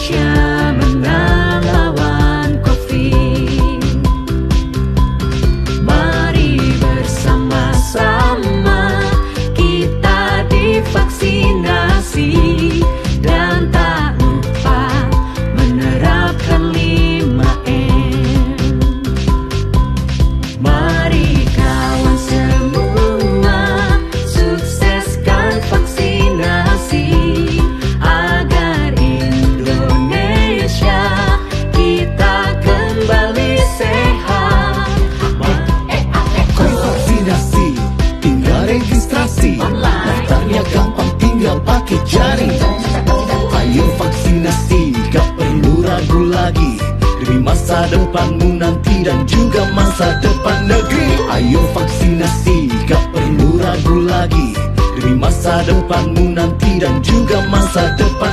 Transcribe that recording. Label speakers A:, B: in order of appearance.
A: Indonesia menang lawan COVID. Mari bersama-sama kita divaksinasi dan tak lupa menerapkan 5M. Mari kawan semua sukseskan vaksinasi agar Indonesia kita kembali sehat.
B: Kau vaksinasi, tinggal registrasi. Daftarnya gampang, tinggal pakai jari. Ayo vaksinasi, gak perlu ragu lagi, demi masa depanmu nanti dan juga masa depan negeri. Ayo vaksinasi, gak perlu ragu lagi, demi masa depanmu nanti dan juga masa depan